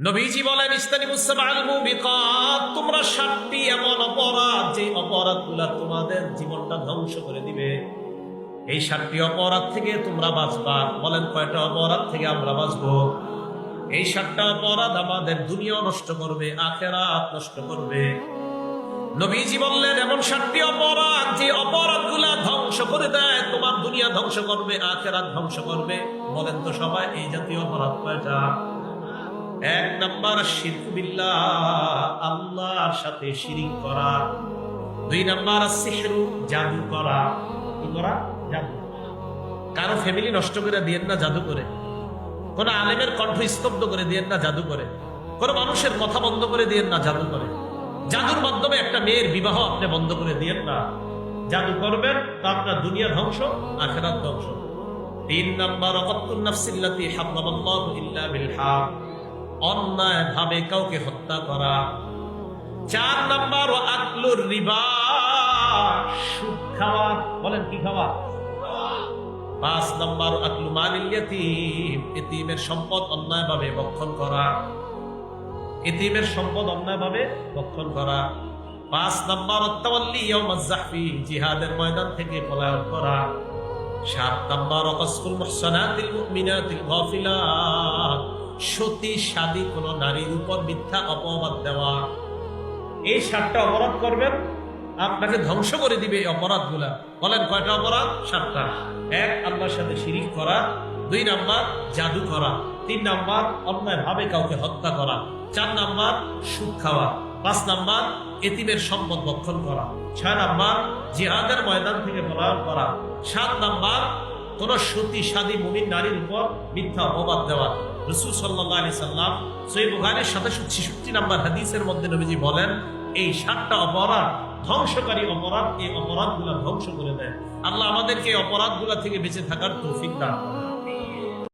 নবীজি বলেন ইস্তানিবুস সাবআল মুবিকাত, তোমরা 7টি এমন অপরাধ যে অপরাধগুলো তোমাদের জীবনটা ধ্বংস করে দিবে, এই 7টি অপরাধ থেকে তোমরা বাঁচবা। বলেন কয়টা অপরাধ থেকে আমরা বাঁচবো? এই 7টা অপরাধ আমাদের দুনিয়া নষ্ট করবে, আখিরাত নষ্ট করবে। নবীজি বললেন এমন 7টি অপরাধ যে অপরাধগুলা ধ্বংস করে দেয়, তোমার দুনিয়া ধ্বংস করবে, আখিরাত ধ্বংস করবে। বলেন তো সবাই এই জাতীয় অপরাধ কয়টা? 1 নাম্বার শিরক বিল্লাহ, আল্লাহর সাথে শিরিক করা। 2 নাম্বার সিহরু, জাদু করা। কি করা? জাদু। কারো ফ্যামিলি নষ্ট করে দিয়েন না জাদু করে, কোন আলেমের কণ্ঠ স্তব্ধ করে দিয়েন না জাদু করে, কোন মানুষের কথা বন্ধ করে দিয়েন না জাদু করে। জাদুর মাধ্যমে একটা মেয়ের বিবাহ আপনি বন্ধ করে দিয়েন না। জাদু করবেন তো আপনার দুনিয়া ধ্বংস, আখিরাত ধ্বংস। 3 নাম্বার ওয়াকাতুন নাফসিল্লাতী হারামাল্লাহু ইল্লা বিল হক, অন্যায় ভাবে কাউকে হত্যা করা। 4 নাম্বার আকলুর রিবা, সুদ খাওয়া। বলেন কি খাওয়া? 5 নাম্বার আকলু মালিল ইয়াতীম, এতিমের সম্পদ অন্যায়ভাবে ভক্ষণ করা। এতিমের সম্পদ অন্যায়ভাবে ভক্ষণ করা। 5 নাম্বার আত-তাওয়াল্লি ইয়াউমাজ যাহফি, জিহাদের ময়দান থেকে পলায়ন করা। 7 নাম্বার ওয়াকাসফুল মুহসানাতিল মুমিনাতিল গাফিলাত, সতী সাদী কোন নারীর উপর মিথ্যা অপবাদ দেওয়া। এই 7টা অপরাধ করবেন, আপনাকে ধ্বংস করে দিবে এই অপরাধগুলা। বলেন কয়টা অপরাধ? 7টা। 1 আল্লাহর সাথে শিরিক করা। 2 নাম্বার জাদু করা। 3 নাম্বার অন্যায় ভাবে কাউকে হত্যা করা। 4 নাম্বার সুদ খাওয়া। 5 নাম্বার এতিমের সম্পদ ভক্ষণ করা। 6 নাম্বার জিহাদের ময়দান থেকে পলায়ন করা। 7 নাম্বার কোন সতী সাদী মুমিন নারীর উপর মিথ্যা অপবাদ দেওয়া। রাসূল সাল্লাল্লাহু আলাইহি সাল্লাম সহিহ বুখারীর 766 নাম্বার হাদিসের মধ্যে নবীজি বলেন এই 7টা অপরাধ ধ্বংসকারী অপরাধ, এই অপরাধগুলো ধ্বংস করে দেয়। আল্লাহ আমাদেরকে এই অপরাধগুলো থেকে বেঁচে থাকার তৌফিক দান করেন।